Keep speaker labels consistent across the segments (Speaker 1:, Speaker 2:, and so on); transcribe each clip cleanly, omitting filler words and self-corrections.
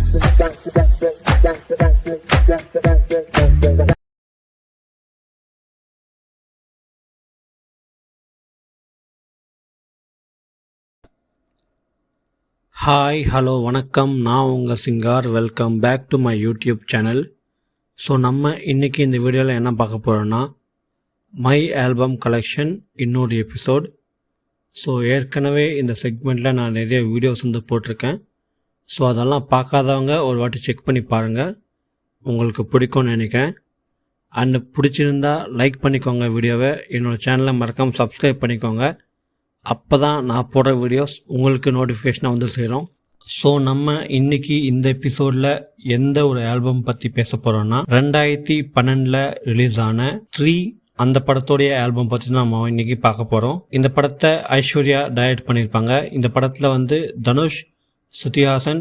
Speaker 1: Hi hello வணக்கம், நான் உங்கள் சிங்கார். Welcome back to my YouTube channel. So நம்ம இன்றைக்கி இந்த வீடியோவில் என்ன பார்க்க போகிறோன்னா, மை ஆல்பம் கலெக்ஷன் இன்னொரு எபிசோட். ஸோ ஏற்கனவே இந்த செக்மெண்ட்டில் நான் நிறைய வீடியோஸ் போட்டிருக்கேன். ஸோ அதெல்லாம் பார்க்காதவங்க ஒரு வாட்டி செக் பண்ணி பாருங்கள், உங்களுக்கு பிடிக்கும்னு நினைக்கிறேன். அண்டு பிடிச்சிருந்தா லைக் பண்ணிக்கோங்க வீடியோவை. என்னோடய சேனலை மறக்காமல் சப்ஸ்கிரைப் பண்ணிக்கோங்க. அப்போ தான் நான் போடுற வீடியோஸ் உங்களுக்கு நோட்டிஃபிகேஷனாக சேரும். ஸோ நம்ம இன்றைக்கி இந்த எபிசோடில் எந்த ஒரு ஆல்பம் பற்றி பேச போகிறோன்னா, 2012 ரிலீஸ் ஆன 3 அந்த படத்தோடைய ஆல்பம் பற்றி தான் நம்ம இன்றைக்கி பார்க்க போகிறோம். இந்த படத்தை ஐஸ்வர்யா டைரக்ட் பண்ணியிருப்பாங்க. இந்த படத்தில் தனுஷ், ஸ்ருதிஹாசன்,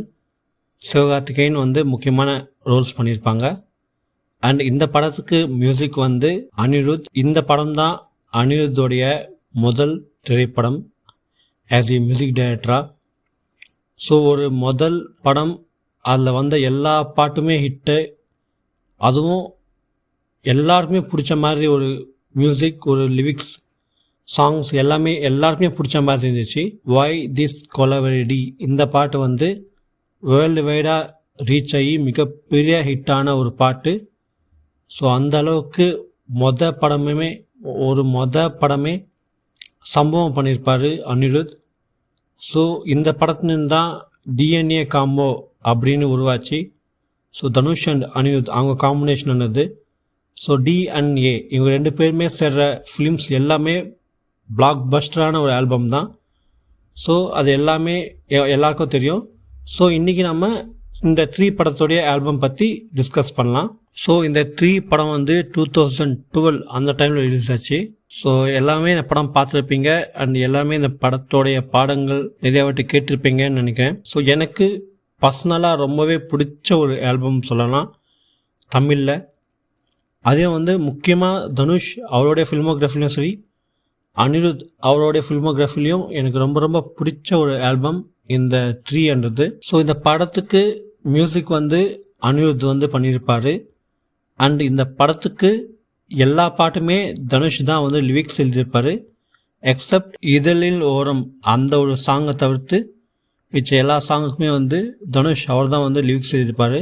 Speaker 1: சிவகார்த்திகேயன் முக்கியமான ரோல்ஸ் பண்ணியிருப்பாங்க. அண்ட் இந்த படத்துக்கு மியூசிக் அனிருத். இந்த படம் தான் அனிருத்தோடைய முதல் திரைப்படம் ஆஸ் ஏ மியூசிக் டைரக்டராக. ஸோ ஒரு முதல் படம், அதில் எல்லா பாட்டுமே ஹிட்டு, அதுவும் எல்லாருக்குமே பிடிச்ச மாதிரி ஒரு மியூசிக், ஒரு லிரிக்ஸ், சாங்ஸ் எல்லாருக்குமே பிடிச்ச மாதிரி இருந்துச்சு. வை திஸ் கொலவெரிடி இந்த பாட்டு வேர்ல்டு வைடாக ரீச் ஆகி மிகப்பெரிய ஹிட்டான ஒரு பாட்டு. ஸோ அந்த அளவுக்கு மொத படமே சம்பவம் பண்ணியிருப்பார் அனிருத். ஸோ இந்த படத்துலேருந்து தான் டிஎன்ஏ காம்போ அப்படின்னு உருவாச்சு. ஸோ தனுஷ் அண்ட் அனிருத் அவங்க காம்பினேஷன் ஆனது. ஸோ டிஎன்ஏ இவங்க 2 பேருமே சேர்ற ஃபிலிம்ஸ் எல்லாமே பிளாக் பஸ்டரான ஒரு ஆல்பம் தான். ஸோ அது எல்லாமே எல்லாருக்கும் தெரியும். ஸோ இன்றைக்கி நம்ம இந்த 3 படத்தோடைய ஆல்பம் பற்றி டிஸ்கஸ் பண்ணலாம். ஸோ இந்த 3 படம் 2012 அந்த டைமில் ரிலீஸ் ஆச்சு. ஸோ எல்லாமே இந்த படம் பார்த்துருப்பீங்க அண்ட் எல்லாமே இந்த படத்தோடைய பாடங்கள் நிறைய வாட்டி கேட்டிருப்பீங்கன்னு நினைக்கிறேன். ஸோ எனக்கு பர்சனலாக ரொம்பவே பிடிச்ச ஒரு ஆல்பம் சொல்லலாம் தமிழில். அதே முக்கியமாக தனுஷ் அவருடைய ஃபில்மோகிராஃபிலையும் சரி, அனிருத் அவருடைய ஃபில்மோகிராஃபிலையும் எனக்கு ரொம்ப ரொம்ப பிடிச்ச ஒரு ஆல்பம் இந்த 3. ஸோ இந்த படத்துக்கு மியூசிக் அனிருத் பண்ணியிருப்பார். அண்ட் இந்த படத்துக்கு எல்லா பாட்டுமே தனுஷ் தான் லிரிக்ஸ் எழுதியிருப்பார். எக்ஸப்ட் இதழில் ஓரம் அந்த ஒரு சாங்கை தவிர்த்து மிச்ச எல்லா சாங்குக்குமே தனுஷ் அவர் தான் லிரிக்ஸ் எழுதியிருப்பார்.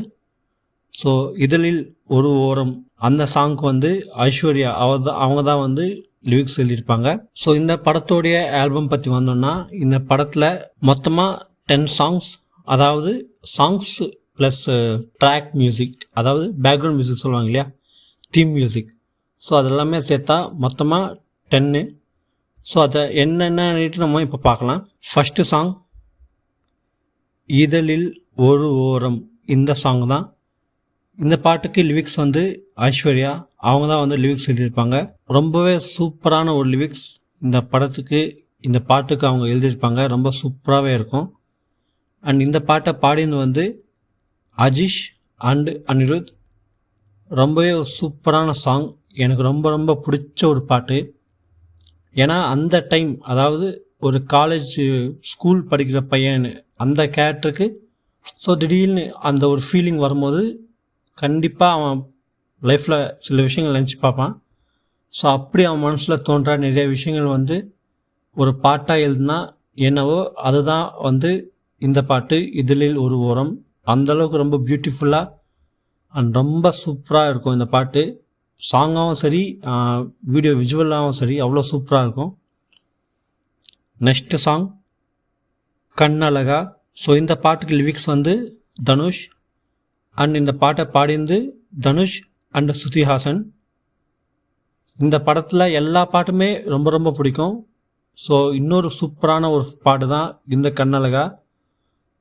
Speaker 1: ஸோ இதழில் ஒரு ஓரம் அந்த சாங்க்கு ஐஸ்வர்யா அவங்க தான் லிரிக்ஸ் எழுதியிருப்பாங்க. ஸோ இந்த படத்தோடைய ஆல்பம் பற்றி வந்தோம்னா, இந்த படத்தில் மொத்தமாக 10 சாங்ஸ், அதாவது சாங்ஸ் ப்ளஸ் ட்ராக் மியூசிக், அதாவது பேக்ரவுண்ட் மியூசிக் சொல்லுவாங்க இல்லையா, தீம் மியூசிக். ஸோ அதெல்லாமே சேர்த்தா மொத்தமாக 10. ஸோ அதை என்னென்னு நம்ம இப்போ பார்க்கலாம். ஃபஸ்ட்டு சாங் இதழில் ஒரு ஓரம், இந்த சாங் தான். இந்த பாட்டுக்கு லிரிக்ஸ் ஐஸ்வர்யா அவங்க தான் லிரிக்ஸ் எழுதியிருப்பாங்க. ரொம்பவே சூப்பரான ஒரு லிரிக்ஸ் இந்த படத்துக்கு, இந்த பாட்டுக்கு அவங்க எழுதியிருப்பாங்க. ரொம்ப சூப்பராகவே இருக்கும். அண்ட் இந்த பாட்டை பாடினது அஜீஷ் அண்ட் அனிருத். ரொம்பவே ஒரு சூப்பரான சாங், எனக்கு ரொம்ப ரொம்ப பிடிச்ச ஒரு பாட்டு. ஏன்னா அந்த டைம், அதாவது ஒரு காலேஜ் ஸ்கூல் படிக்கிற பையன் அந்த கேரக்டருக்கு ஸோ திடீர்னு அந்த ஒரு ஃபீலிங் வரும்போது கண்டிப்பாக அவன் லைஃப்பில் சில விஷயங்கள் நினச்சி பார்ப்பான். ஸோ அப்படி அவன் மனசில் தோன்ற நிறைய விஷயங்கள் ஒரு பாட்டாக எழுதுனா என்னவோ அதுதான் இந்த பாட்டு இதழில் ஒரு ஓரம். அந்தளவுக்கு ரொம்ப பியூட்டிஃபுல்லாக அண்ட் ரொம்ப சூப்பராக இருக்கும் இந்த பாட்டு. சாங்காகவும் சரி, வீடியோ விஜுவலாகவும் சரி, அவ்வளோ சூப்பராக இருக்கும். Next song கண்ணழகா. ஸோ இந்த பாட்டுக்கு லிரிக்ஸ் தனுஷ் அண்ட் இந்த பாட்டை பாடிந்து தனுஷ் அண்ட் ஸ்ருதிஹாசன். இந்த படத்தில் எல்லா பாட்டுமே ரொம்ப ரொம்ப பிடிக்கும். ஸோ இன்னொரு சூப்பரான ஒரு பாட்டு தான் இந்த கண்ணழகா.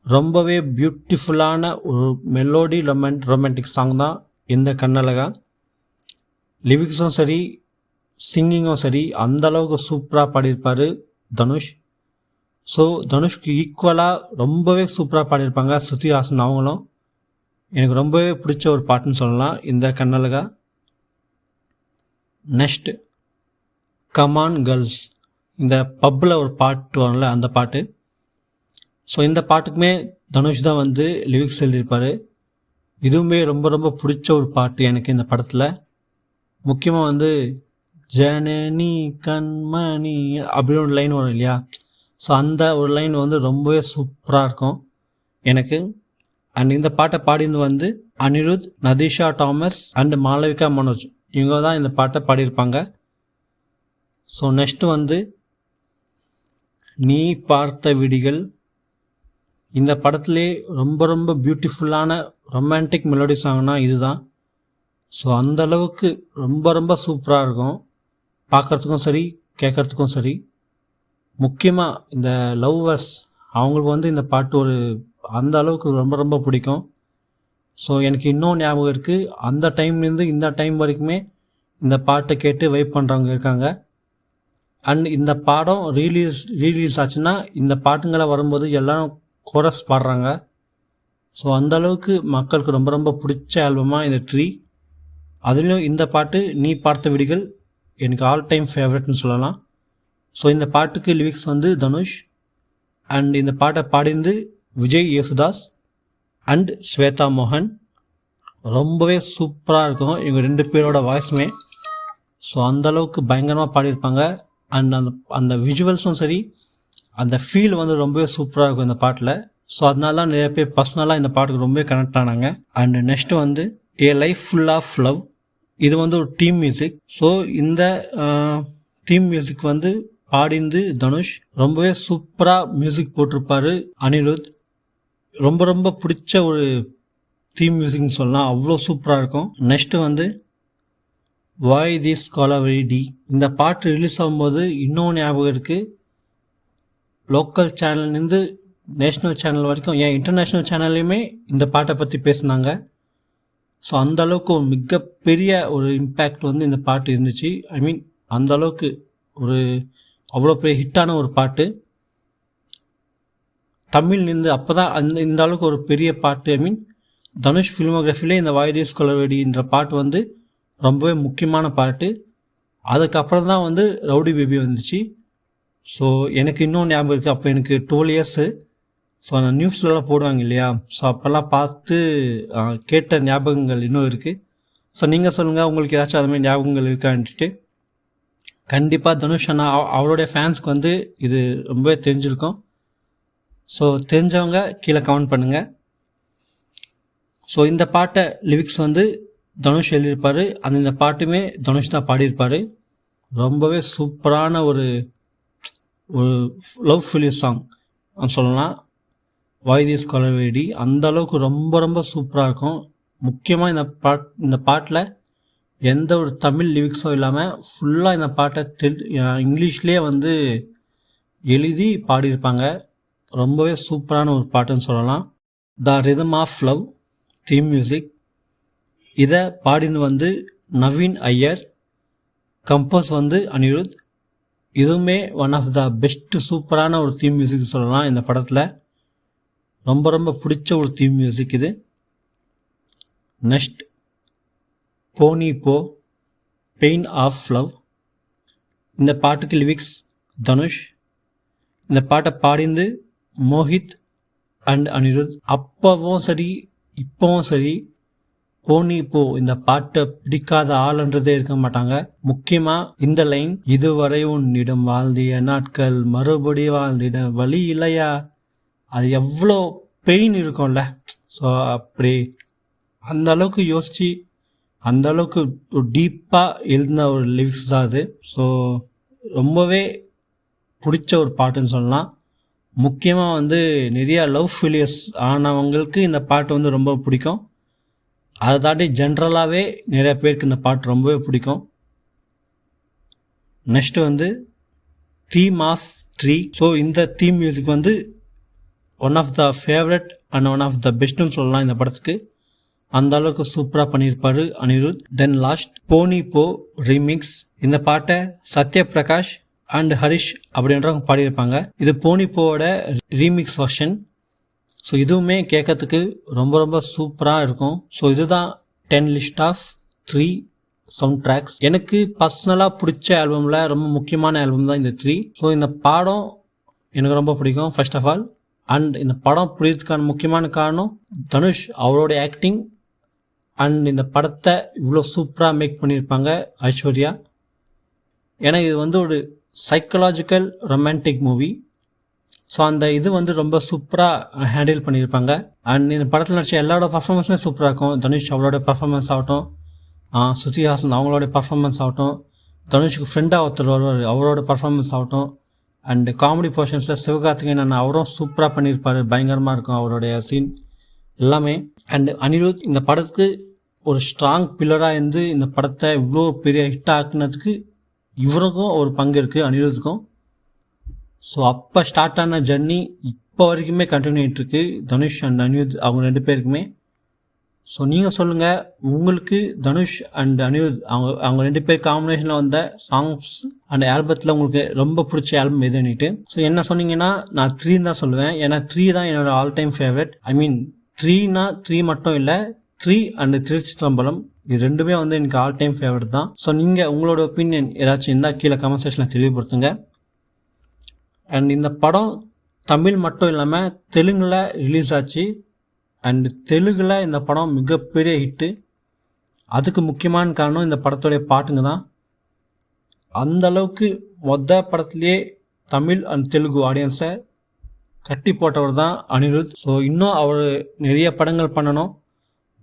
Speaker 1: ரொம்பவே பியூட்டிஃபுல்லான ஒரு மெலோடி ரொமான்டிக் சாங் தான் இந்த கண்ணழகா. லிரிக்ஸும் சரி, சிங்கிங்கும் சரி, அந்தளவுக்கு சூப்பராக பாடியிருப்பார் தனுஷ். ஸோ தனுஷ்க்கு ஈக்குவலாக ரொம்பவே சூப்பராக பாடியிருப்பாங்க ஸ்ருதிஹாசன் அவங்களும். எனக்கு ரொம்பவே பிடிச்ச ஒரு பாட்டுன்னு சொல்லலாம் இந்த கண்ணழகா. நெக்ஸ்ட் கமான் கேர்ள்ஸ், இந்த பப்பில் ஒரு பாட்டு வரல அந்த பாட்டு. ஸோ இந்த பாட்டுக்குமே தனுஷ் தான் வந்து லிரிக்ஸ் எழுதியிருப்பார். இதுவுமே ரொம்ப ரொம்ப பிடிச்ச ஒரு பாட்டு எனக்கு இந்த படத்தில். முக்கியமாக வந்து ஜனனி கண்மணி அப்படின்னு ஒரு லைன் வரும் இல்லையா, ஸோ அந்த ஒரு லைன் வந்து ரொம்பவே சூப்பராக இருக்கும் எனக்கு. அண்ட் இந்த பாட்டை பாடினது வந்து அனிருத், நதிஷா தாமஸ் அண்ட் மாளவிகா மனோஜ், இவங்க தான் இந்த பாட்டை பாடியிருப்பாங்க. ஸோ நெக்ஸ்ட்டு வந்து நீ பார்த்த விடிகள். இந்த படத்துலே ரொம்ப ரொம்ப பியூட்டிஃபுல்லான ரொமான்டிக் மெலோடி சாங்னா இதுதான். ஸோ அந்தளவுக்கு ரொம்ப ரொம்ப சூப்பராக இருக்கும், பார்க்குறதுக்கும் சரி கேட்குறதுக்கும் சரி. முக்கியமாக இந்த லவ்வர்ஸ் அவங்களுக்கு வந்து இந்த பாட்டு ஒரு அந்த அளவுக்கு ரொம்ப ரொம்ப பிடிக்கும். ஸோ எனக்கு இன்னும் ஞாபகம் இருக்குது, அந்த டைம்லேருந்து இந்த டைம் வரைக்குமே இந்த பாட்டை கேட்டு வைப் பண்ணுறவங்க இருக்காங்க. அண்ட் இந்த பாடம் ரீலீஸ் ஆச்சுன்னா இந்த பாட்டுங்களை வரும்போது எல்லோரும் கோரஸ் பாடுறாங்க. ஸோ அந்தளவுக்கு மக்களுக்கு ரொம்ப ரொம்ப பிடிச்ச ஆல்பமாக இந்த ட்ரீ. அதுலேயும் இந்த பாட்டு நீ பார்த்த விடிகள் எனக்கு ஆல் டைம் ஃபேவரட்னு சொல்லலாம். ஸோ இந்த பாட்டுக்கு லிரிக்ஸ் வந்து தனுஷ், அண்ட் இந்த பாட்டை பாடிந்து விஜய் யேசுதாஸ் அண்ட் ஸ்வேதா மோகன். ரொம்பவே சூப்பராக இருக்கும் இவங்க 2 பேரோட வாய்ஸுமே. ஸோ அந்தளவுக்கு பயங்கரமாக பாடியிருப்பாங்க. அண்ட் அந்த விஜுவல்ஸும் சரி, அந்த ஃபீல் வந்து ரொம்பவே சூப்பராக இருக்கும் இந்த பாட்டில். ஸோ அதனால தான் நிறைய பேர் பர்சனலாக இந்த பாட்டுக்கு ரொம்பவே கனெக்ட் ஆனாங்க. அண்ட் நெக்ஸ்ட்டு வந்து ஏ லைஃப் ஃபுல் ஆஃப் லவ். இது வந்து ஒரு டீம் மியூசிக். ஸோ இந்த டீம் மியூசிக் வந்து பாடிந்து தனுஷ், ரொம்பவே சூப்பராக மியூசிக் போட்டிருப்பாரு அனிருத். ரொம்ப ரொம்ப பிடிச்ச ஒரு தீம் மியூசிக்னு சொல்லலாம், அவ்வளோ சூப்பராக இருக்கும். நெக்ஸ்ட்டு வந்து வாய் திஸ் காலவரி டி. இந்த பாட்டு ரிலீஸ் ஆகும்போது இன்னும் ஞாபகம் இருக்குது, லோக்கல் சேனல்லேருந்து நேஷ்னல் சேனல் வரைக்கும், ஏன் இன்டர்நேஷ்னல் சேனல்லையுமே இந்த பாட்டை பற்றி பேசினாங்க. ஸோ அந்தளவுக்கு ஒரு மிகப்பெரிய ஒரு இம்பேக்ட் வந்து இந்த பாட்டு இருந்துச்சு. ஐ மீன் அந்தளவுக்கு ஒரு அவ்வளோ பெரிய ஹிட்டான ஒரு பாட்டு தமிழ்லேருந்து. அப்போ தான் இந்த அளவுக்கு ஒரு பெரிய பாட்டு. ஐ மீன் தனுஷ் ஃபிலிமோகிராஃபிலே இந்த வாய் திஸ் காலவரின்ற பாட்டு வந்து ரொம்பவே முக்கியமான பாட்டு. அதுக்கப்புறம் தான் வந்து ரவுடி பேபி வந்துச்சு. ஸோ எனக்கு இன்னும் ஞாபகம் இருக்குது, அப்போ எனக்கு 12 இயர்ஸு. ஸோ அந்த நியூஸ்லலாம் போடுவாங்க இல்லையா, ஸோ அப்போல்லாம் பார்த்து கேட்ட ஞாபகங்கள் இன்னும் இருக்குது. ஸோ நீங்கள் சொல்லுங்கள், உங்களுக்கு ஏதாச்சும் அது மாதிரி ஞாபகங்கள் இருக்கான்ட்டு. கண்டிப்பாக தனுஷ் அண்ணா அவருடைய ஃபேன்ஸ்க்கு வந்து இது ரொம்பவே தெரிஞ்சிருக்கும். ஸோ தெரிஞ்சவங்க கீழே கமெண்ட் பண்ணுங்கள். ஸோ இந்த பாட்டை லிரிக்ஸ் வந்து தனுஷ் எழுதியிருப்பார். இந்த பாட்டுமே தனுஷ் தான் பாடியிருப்பார். ரொம்பவே சூப்பரான ஒரு லவ் ஃபெயிலியர் சாங் சொல்லலாம் வாய் திஸ் காலவரி. அந்த அளவுக்கு ரொம்ப ரொம்ப சூப்பராக இருக்கும். முக்கியமாக இந்த பாட்டில் எந்த ஒரு தமிழ் லிரிக்ஸும் இல்லாமல் ஃபுல்லாக இந்த பாட்டை இங்கிலீஷ்லேயே வந்து எழுதி பாடியிருப்பாங்க. ரொம்பவே சூப்பரான ஒரு பாட்டுன்னு சொல்லலாம். The rhythm of love theme music. இதை பாடினது வந்து நவீன் ஐயர், கம்போஸ் வந்து அனிருத். இதுவுமே ஒன் ஆஃப் த பெஸ்ட்டு சூப்பரான ஒரு தீம் மியூசிக் சொல்லலாம் இந்த படத்தில். ரொம்ப ரொம்ப பிடிச்ச ஒரு தீம் மியூசிக் இது. நெக்ஸ்ட் போனி போ, பெயின் ஆஃப் லவ். இந்த பாட்டுக்கு லிரிக்ஸ் தனுஷ். இந்த பாட்டை பாடிந்து மோஹித் அண்ட் அனிருத். அப்பவும் சரி இப்போவும் சரி போனி போ இந்த பாட்டை பிடிக்காத ஆளுன்றதே இருக்க மாட்டாங்க. முக்கியமாக இந்த லைன், இதுவரை உன்னிடம் வாழ்ந்திய நாட்கள் மறுபடி வாழ்ந்திட வழி இல்லையா, அது எவ்வளோ பெயின் இருக்கும்ல. ஸோ அப்படி அந்த அளவுக்கு யோசித்து அந்த அளவுக்கு டீப்பாக எழுதின ஒரு லிரிக்ஸ் தான் அது. ஸோ ரொம்பவே பிடிச்ச ஒரு பாட்டுன்னு சொல்லலாம். முக்கியமாக வந்து நிறையா லவ் ஃபெயிலியர்ஸ் ஆனவங்களுக்கு இந்த பாட்டு வந்து ரொம்ப பிடிக்கும். அதை தாண்டி ஜென்ரலாகவே நிறைய பேருக்கு இந்த பாட்டு ரொம்பவே பிடிக்கும். நெக்ஸ்ட் வந்து தீம் ஆஃப் ட்ரீ. ஸோ இந்த தீம் மியூசிக் வந்து one of the favourite and one of the பெஸ்ட்னு சொல்லலாம் இந்த படத்துக்கு. அந்த அளவுக்கு சூப்பராக பண்ணியிருப்பாரு அனிருத். தென் லாஸ்ட் போனி போ ரீமிக்ஸ். இந்த பாட்டை சத்யபிரகாஷ் அண்ட் ஹரிஷ் அப்படின்றவங்க பாடியிருப்பாங்க. இது போனி போவோட ரீமிக்ஸ் வெர்ஷன். ஸோ இதுவுமே கேட்கறதுக்கு ரொம்ப ரொம்ப சூப்பராக இருக்கும். ஸோ இதுதான் 10 லிஸ்ட் ஆஃப் 3 சவுண்ட் ட்ராக்ஸ். எனக்கு பர்சனலாக பிடிச்ச ஆல்பமில் ரொம்ப முக்கியமான ஆல்பம் தான் இந்த 3. ஸோ இந்த பாடம் எனக்கு ரொம்ப பிடிக்கும். ஃபர்ஸ்ட் ஆஃப் ஆல் அண்ட் இந்த படம் புரியறதுக்கான முக்கியமான காரணம் தனுஷ் அவரோட ஆக்டிங் அண்ட் இந்த படத்தை இவ்வளோ சூப்பராக மேக் பண்ணியிருப்பாங்க ஐஸ்வர்யா. ஏன்னா இது வந்து ஒரு சைக்கலாஜிக்கல் ரொமான்டிக் மூவி. ஸோ அந்த இது வந்து ரொம்ப சூப்பராக ஹேண்டில் பண்ணியிருப்பாங்க. அண்ட் இந்த படத்தில் நடிச்ச எல்லாரோட பர்ஃபார்மன்ஸுமே சூப்பராக இருக்கும். தனுஷ் அவரோட பர்ஃபார்மன்ஸ் ஆகட்டும், ஸ்ருதி ஹாசன் அவங்களோட பர்ஃபார்மன்ஸ் ஆகட்டும், தனுஷுக்கு ஃப்ரெண்டாக ஒருத்தர் வருவார் அவரோட பர்ஃபார்மன்ஸ் ஆகட்டும், அண்டு காமெடி போர்ஷன்ஸில் சிவகார்த்திகேயன் அவரும் சூப்பராக பண்ணியிருப்பார். பயங்கரமாக இருக்கும் அவருடைய சீன் எல்லாமே. அண்டு அனிருத் இந்த படத்துக்கு ஒரு ஸ்ட்ராங் பில்லராக இருந்து இந்த படத்தை இவ்வளோ பெரிய ஹிட் ஆக்குனதுக்கு இவருக்கும் ஒரு பங்கு இருக்குது, அனிருத்துக்கும். ஸோ அப்போ ஸ்டார்ட் ஆன ஜர்னி இப்போ வரைக்குமே கண்டினியூ ஆகிட்டுருக்கு தனுஷ் அண்ட் அனிருத் அவங்க 2 பேருக்குமே. ஸோ நீங்கள் சொல்லுங்கள், உங்களுக்கு தனுஷ் அண்ட் அனிருத் அவங்க 2 பேர் காம்பினேஷனில் வந்த சாங்ஸ் அண்ட் ஆல்பத்தில் உங்களுக்கு ரொம்ப பிடிச்ச ஆல்பம் எதுன்னுட்டு. ஸோ என்ன சொன்னீங்கன்னா நான் 3 தான் சொல்லுவேன். ஏன்னா 3 தான் என்னோட ஆல் டைம் ஃபேவரட். ஐ மீன் 3னா 3 மட்டும் இல்லை, 3 அண்ட் திருச்சிற்றம்பலம் இது 2மே வந்து எனக்கு ஆல் டைம் ஃபேவரட் தான். ஸோ நீங்கள் உங்களோட ஒப்பீனியன் ஏதாச்சும் இருந்தால் கீழே கமெண்ட் செக்ஷனில் தெளிவுபடுத்துங்க. அண்ட் இந்த படம் தமிழ் மட்டும் இல்லாமல் தெலுங்கில் ரிலீஸ் ஆச்சு. அண்ட் தெலுங்கில் இந்த படம் மிகப்பெரிய ஹிட்டு. அதுக்கு முக்கியமான காரணம் இந்த படத்துடைய பாட்டுங்க தான். அந்தளவுக்கு படத்துலேயே தமிழ் அண்ட் தெலுங்கு ஆடியன்ஸை கட்டி போட்டவர் தான் அனிருத். ஸோ இன்னும் அவர் நிறைய படங்கள் பண்ணணும்.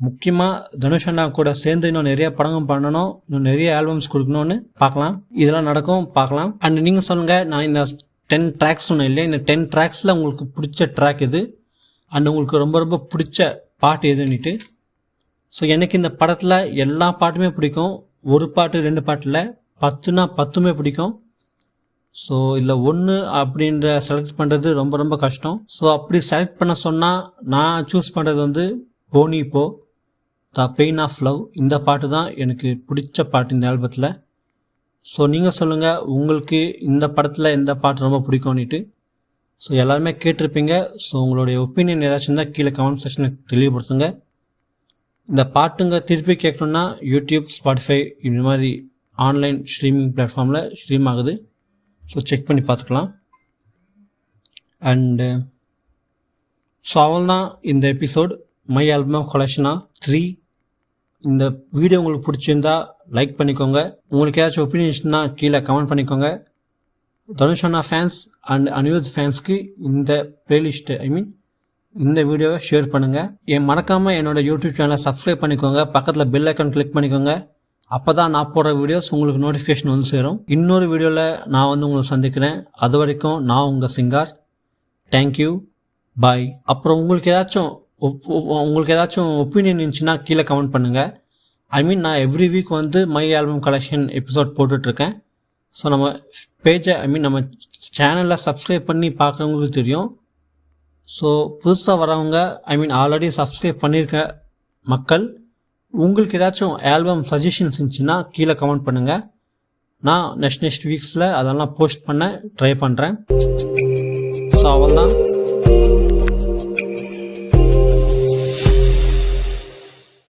Speaker 1: முக்கியமாக தனுஷ் அண்ணா கூட சேர்ந்து இன்னும் நிறைய படங்கள் பண்ணணும், இன்னும் நிறைய ஆல்பம்ஸ் கொடுக்கணும்னு பார்க்கலாம். இதெல்லாம் நடக்கும், பார்க்கலாம். அண்ட் நீங்கள் சொல்லுங்கள், நான் இந்த 10 ட்ராக்ஸ் ஒன்றும் இல்லை, இந்த 10 ட்ராக்ஸில் உங்களுக்கு பிடிச்ச ட்ராக் எது அண்ட் உங்களுக்கு ரொம்ப ரொம்ப பிடிச்ச பாட்டு எதுன்னுட்டு. ஸோ எனக்கு இந்த படத்தில் எல்லா பாட்டுமே பிடிக்கும். ஒரு பாட்டு 2 பாட்டில் 10னா 10மே பிடிக்கும். ஸோ இதில் 1 அப்படின்ற செலக்ட் பண்ணுறது ரொம்ப ரொம்ப கஷ்டம். ஸோ அப்படி செலக்ட் பண்ண சொன்னால் நான் சூஸ் பண்ணுறது வந்து போனி போ த பெயின் ஆஃப் லவ். இந்த பாட்டு தான் எனக்கு பிடிச்ச பாட்டு இந்த ஆல்பத்தில். ஸோ நீங்கள் சொல்லுங்கள், உங்களுக்கு இந்த படத்தில் எந்த பாட்டு ரொம்ப பிடிக்கும்னுட்டு. ஸோ எல்லாருமே கேட்டிருப்பீங்க. ஸோ உங்களுடைய ஒப்பீனியன் ஏதாச்சும் இருந்தால் கீழே கமெண்ட் செக்ஷனில் தெளிவுபடுத்துங்க. இந்த பாட்டுங்க திருப்பி கேட்கணுன்னா யூடியூப், ஸ்பாட்டிஃபை இந்த மாதிரி ஆன்லைன் ஸ்ட்ரீமிங் பிளாட்ஃபார்மில் ஸ்ட்ரீம் ஆகுது. ஸோ செக் பண்ணி பார்த்துக்கலாம். அண்டு ஸோ அவ்வளோதான் இந்த எபிசோட் மை ஆல்பம் கலெக்ஷனா 3. இந்த வீடியோ உங்களுக்கு பிடிச்சிருந்தா லைக் பண்ணிக்கோங்க. உங்களுக்கு ஏதாச்சும் ஒப்பீனியன்ஸ்னா கீழே கமெண்ட் பண்ணிக்கோங்க. தனுஷ் அண்ணா ஃபேன்ஸ் அண்ட் அனிருத் ஃபேன்ஸ்க்கு இந்த பிளேலிஸ்ட்டு இந்த வீடியோவை ஷேர் பண்ணுங்கள். மறக்காமல் என்னோடய யூடியூப் சேனலை சப்ஸ்கிரைப் பண்ணிக்கோங்க. பக்கத்தில் பெல் ஐக்கான் கிளிக் பண்ணிக்கோங்க. அப்போ தான் நான் போடுற வீடியோஸ் உங்களுக்கு நோட்டிஃபிகேஷன் வந்து சேரும். இன்னொரு வீடியோவில் நான் வந்து உங்களை சந்திக்கிறேன். அது வரைக்கும் நான் உங்கள் சிங்கார். தேங்க்யூ, பாய். அப்புறம் உங்களுக்கு ஏதாச்சும் ஒப்பீனியன் இருந்துச்சுன்னா கீழே கமெண்ட் பண்ணுங்கள். நான் எவ்ரி வீக் வந்து மை ஆல்பம் கலெக்ஷன் எபிசோட் போட்டுட்ருக்கேன். ஸோ நம்ம பேஜை நம்ம சேனலில் சப்ஸ்கிரைப் பண்ணி பார்க்குறவங்களுக்கு தெரியும். ஸோ புதுசாக வரவங்க ஆல்ரெடி சப்ஸ்கிரைப் பண்ணியிருக்க மக்கள், உங்களுக்கு ஏதாச்சும் ஆல்பம் சஜஷன்ஸ் இருந்துச்சுன்னா கீழே கமெண்ட் பண்ணுங்கள். நான் நெக்ஸ்ட் வீக்ஸில் அதெல்லாம் போஸ்ட் பண்ண ட்ரை பண்ணுறேன். ஸோ அவ்வளோதான்.